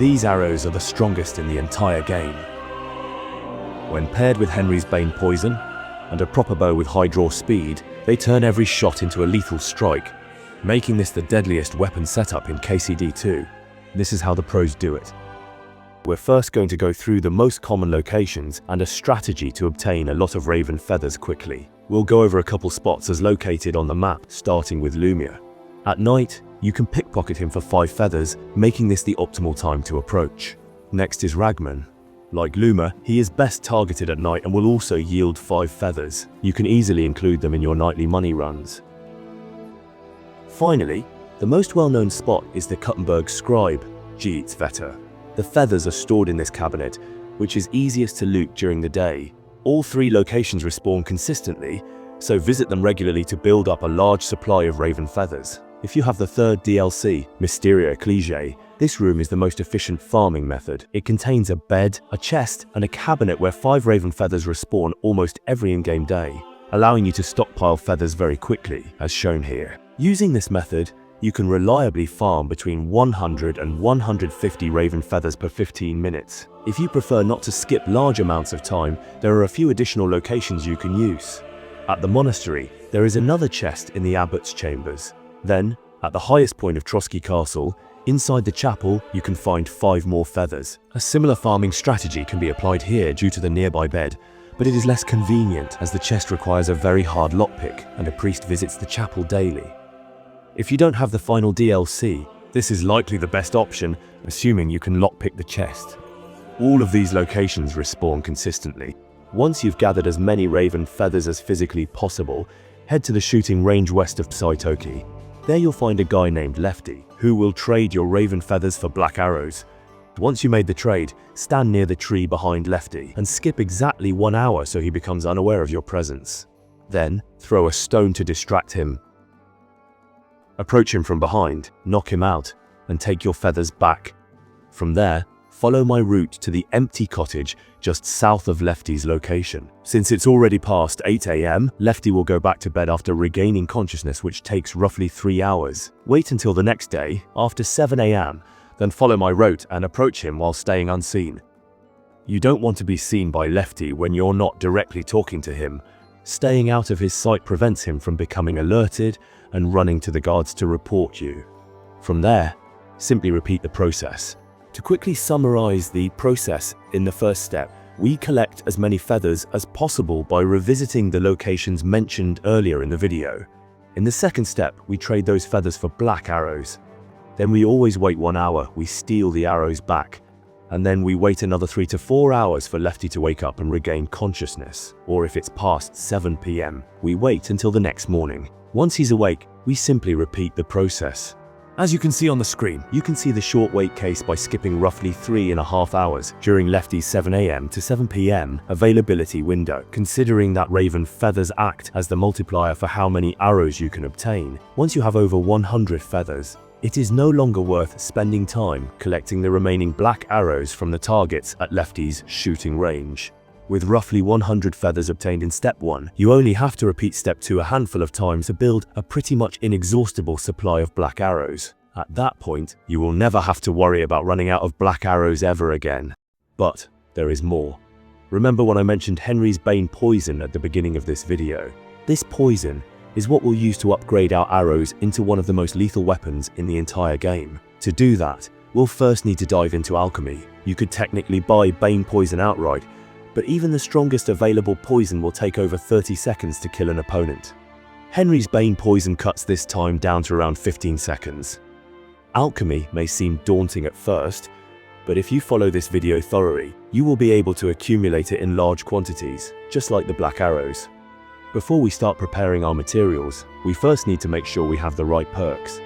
These arrows are the strongest in the entire game. When paired with Henry's Bane poison and a proper bow with high draw speed, they turn every shot into a lethal strike, making this the deadliest weapon setup in KCD2. This is how the pros do it. We're first going to go through the most common locations and a strategy to obtain a lot of raven feathers quickly. We'll go over a couple spots as located on the map, starting with Lumia. At night, you can pickpocket him for 5 feathers, making this the optimal time to approach. Next is Ragman. Like Luma, he is best targeted at night and will also yield 5 feathers. You can easily include them in your nightly money runs. Finally, the most well-known spot is the Kuttenberg Scribe, Geetsvetter. The feathers are stored in this cabinet, which is easiest to loot during the day. All 3 locations respawn consistently, so visit them regularly to build up a large supply of raven feathers. If you have the 3rd DLC, Muscaria Cliche, this room is the most efficient farming method. It contains a bed, a chest, and a cabinet where 5 raven feathers respawn almost every in-game day, allowing you to stockpile feathers very quickly, as shown here. Using this method, you can reliably farm between 100 and 150 raven feathers per 15 minutes. If you prefer not to skip large amounts of time, there are a few additional locations you can use. At the monastery, there is another chest in the abbot's chambers. Then, at the highest point of Trotsky Castle, inside the chapel, you can find 5 more feathers. A similar farming strategy can be applied here due to the nearby bed, but it is less convenient as the chest requires a very hard lockpick and a priest visits the chapel daily. If you don't have the final DLC, this is likely the best option, assuming you can lockpick the chest. All of these locations respawn consistently. Once you've gathered as many raven feathers as physically possible, head to the shooting range west of Saitoki. There you'll find a guy named Lefty, who will trade your raven feathers for black arrows. Once you made the trade, stand near the tree behind Lefty and skip exactly 1 hour so he becomes unaware of your presence. Then, throw a stone to distract him. Approach him from behind, knock him out, and take your feathers back. From there, follow my route to the empty cottage just south of Lefty's location. Since it's already past 8 AM, Lefty will go back to bed after regaining consciousness, which takes roughly 3 hours. Wait until the next day, after 7 AM, then follow my route and approach him while staying unseen. You don't want to be seen by Lefty when you're not directly talking to him. Staying out of his sight prevents him from becoming alerted and running to the guards to report you. From there, simply repeat the process. To quickly summarize the process in the first step, we collect as many feathers as possible by revisiting the locations mentioned earlier in the video. In the second step, we trade those feathers for black arrows. Then we always wait 1 hour, we steal the arrows back. And then we wait another 3 to 4 hours for Lefty to wake up and regain consciousness. Or if it's past 7 PM, we wait until the next morning. Once he's awake, we simply repeat the process. As you can see on the screen, you can see the short wait case by skipping roughly 3.5 hours during Lefty's 7 AM to 7 PM availability window. Considering that raven feathers act as the multiplier for how many arrows you can obtain, once you have over 100 feathers, it is no longer worth spending time collecting the remaining black arrows from the targets at Lefty's shooting range. With roughly 100 feathers obtained in step 1, you only have to repeat step 2 a handful of times to build a pretty much inexhaustible supply of black arrows. At that point, you will never have to worry about running out of black arrows ever again. But there is more. Remember when I mentioned Henry's Bane poison at the beginning of this video? This poison is what we'll use to upgrade our arrows into one of the most lethal weapons in the entire game. To do that, we'll first need to dive into alchemy. You could technically buy Bane poison outright, but even the strongest available poison will take over 30 seconds to kill an opponent. Henry's Bane poison cuts this time down to around 15 seconds. Alchemy may seem daunting at first, but if you follow this video thoroughly, you will be able to accumulate it in large quantities, just like the black arrows. Before we start preparing our materials, we first need to make sure we have the right perks.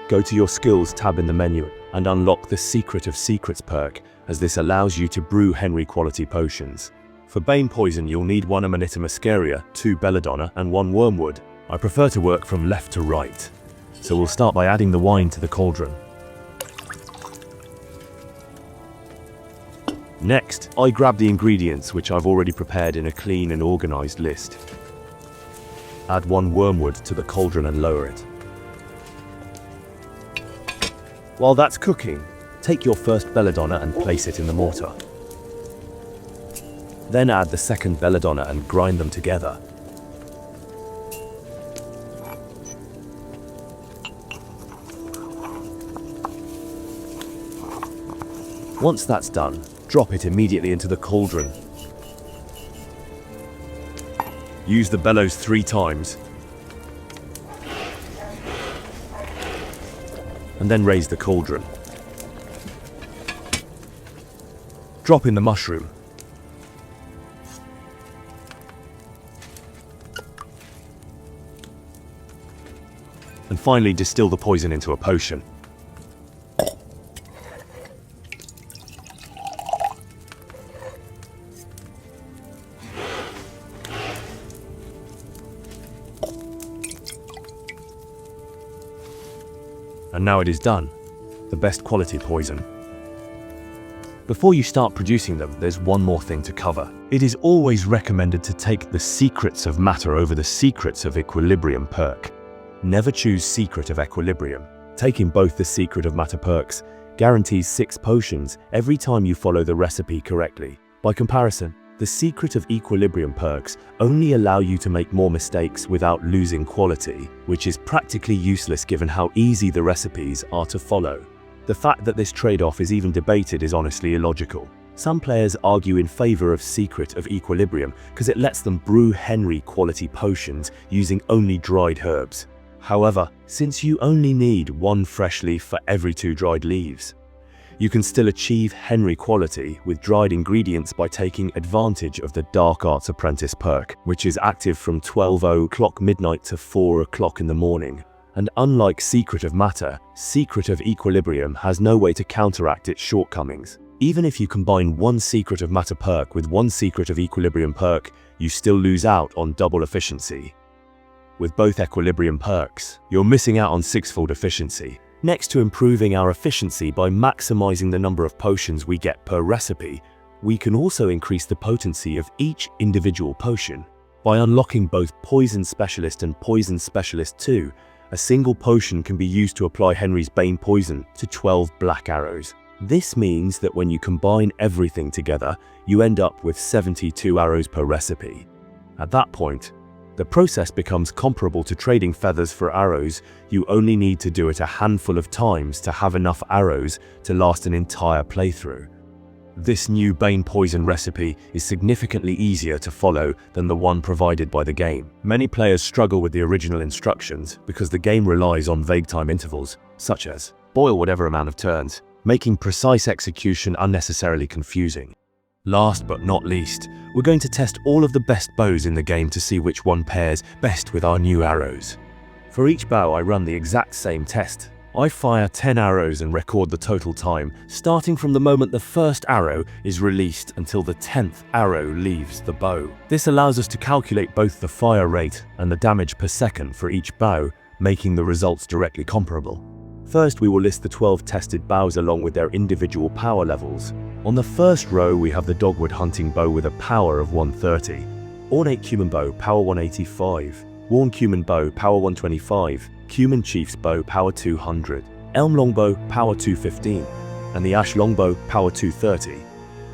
Go to your skills tab in the menu and unlock the Secret of Secrets perk, as this allows you to brew Henry quality potions. For Bane poison, you'll need 1 amanita muscaria, 2 belladonna, and 1 wormwood. I prefer to work from left to right, so we'll start by adding the wine to the cauldron. Next, I grab the ingredients which I've already prepared in a clean and organized list. Add 1 wormwood to the cauldron and lower it. While that's cooking, Take your first belladonna and place it in the mortar. Then add the second belladonna and grind them together. Once that's done, drop it immediately into the cauldron. Use the bellows 3 times. And then raise the cauldron. Drop in the mushroom. And finally distill the poison into a potion. And now it is done. The best quality poison. Before you start producing them, there's one more thing to cover. It is always recommended to take the Secrets of Matter over the Secrets of Equilibrium perk. Never choose Secret of Equilibrium. Taking both the Secret of Matter perks guarantees 6 potions every time you follow the recipe correctly. By comparison, the Secret of Equilibrium perks only allow you to make more mistakes without losing quality, which is practically useless given how easy the recipes are to follow. The fact that this trade-off is even debated is honestly illogical. Some players argue in favor of Secret of Equilibrium because it lets them brew Henry quality potions using only dried herbs. However, since you only need 1 fresh leaf for every 2 dried leaves, you can still achieve Henry quality with dried ingredients by taking advantage of the Dark Arts Apprentice perk, which is active from 12:00 midnight to 4:00 in the morning. And unlike Secret of Matter, Secret of Equilibrium has no way to counteract its shortcomings. Even if you combine 1 Secret of Matter perk with 1 Secret of Equilibrium perk, you still lose out on double efficiency. With both Equilibrium perks, you're missing out on 6-fold efficiency. Next to improving our efficiency by maximizing the number of potions we get per recipe, we can also increase the potency of each individual potion. By unlocking both Poison Specialist and Poison Specialist 2, a single potion can be used to apply Henry's Bane poison to 12 black arrows. This means that when you combine everything together, you end up with 72 arrows per recipe. At that point, the process becomes comparable to trading feathers for arrows. You only need to do it a handful of times to have enough arrows to last an entire playthrough. This new Bane poison recipe is significantly easier to follow than the one provided by the game. Many players struggle with the original instructions because the game relies on vague time intervals, such as boil whatever amount of turns, making precise execution unnecessarily confusing. Last but not least, we're going to test all of the best bows in the game to see which one pairs best with our new arrows. For each bow, I run the exact same test. I fire 10 arrows and record the total time, starting from the moment the first arrow is released until the 10th arrow leaves the bow. This allows us to calculate both the fire rate and the damage per second for each bow, making the results directly comparable. First, we will list the 12 tested bows along with their individual power levels. On the first row, we have the Dogwood Hunting Bow with a power of 130, Ornate Cumin Bow, power 185, Worn Cumin Bow, power 125, Cumin Chief's Bow, power 200, Elm Longbow, power 215, and the Ash Longbow, power 230.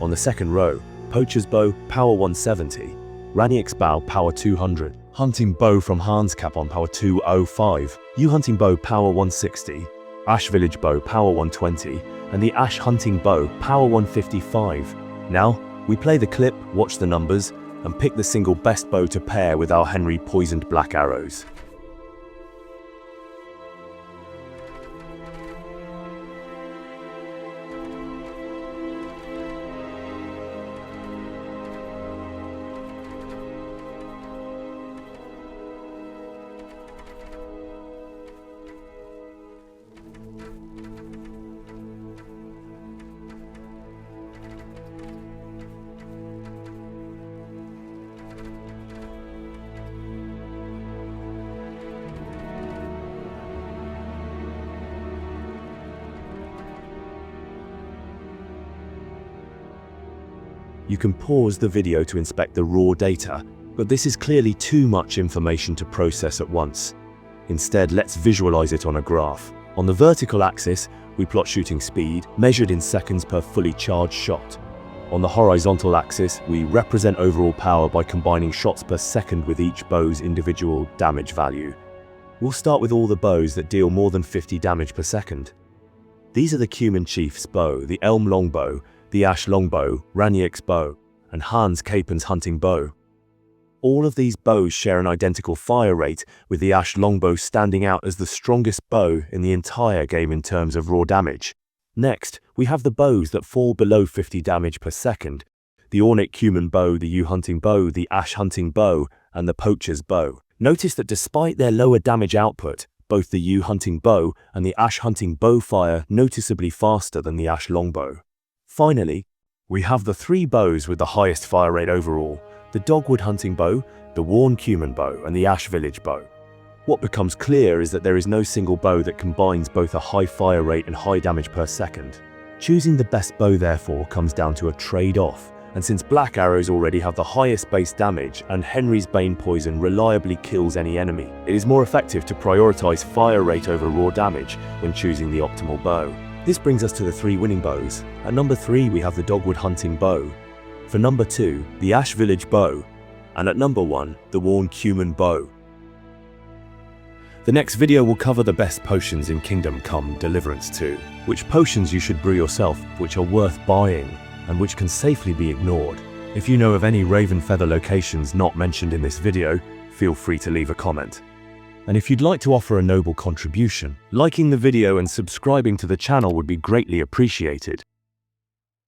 On the second row, Poacher's Bow, power 170, Raniak's Bow, power 200, Hunting Bow from Hans Cap on power 205, Yew Hunting Bow, power 160, Ash Village Bow, power 120, and the Ash Hunting Bow, power 155. Now, we play the clip, watch the numbers, and pick the single best bow to pair with our Henry poisoned black arrows. You can pause the video to inspect the raw data, but this is clearly too much information to process at once. Instead, let's visualize it on a graph. On the vertical axis, we plot shooting speed, measured in seconds per fully charged shot. On the horizontal axis, we represent overall power by combining shots per second with each bow's individual damage value. We'll start with all the bows that deal more than 50 damage per second. These are the Cumin Chief's bow, the Elm Longbow, the Ash Longbow, Raniak's bow, and Hans Capen's hunting bow. All of these bows share an identical fire rate, with the Ash Longbow standing out as the strongest bow in the entire game in terms of raw damage. Next, we have the bows that fall below 50 damage per second: the Ornate Cumin bow, the Yew hunting bow, the Ash hunting bow, and the Poacher's bow. Notice that despite their lower damage output, both the Yew hunting bow and the Ash hunting bow fire noticeably faster than the Ash Longbow. Finally, we have the three bows with the highest fire rate overall: the Dogwood hunting bow, the Worn Cumin bow, and the Ash Village bow. What becomes clear is that there is no single bow that combines both a high fire rate and high damage per second. Choosing the best bow therefore comes down to a trade-off, and since Black Arrows already have the highest base damage and Henry's Bane poison reliably kills any enemy, it is more effective to prioritize fire rate over raw damage when choosing the optimal bow. This brings us to the three winning bows. At number 3 we have the Dogwood hunting bow. For number 2, the Ash Village bow. And at number 1, the Worn Cumin bow. The next video will cover the best potions in Kingdom Come Deliverance II, which potions you should brew yourself, which are worth buying, and which can safely be ignored. If you know of any Raven Feather locations not mentioned in this video, feel free to leave a comment. And if you'd like to offer a noble contribution, liking the video and subscribing to the channel would be greatly appreciated.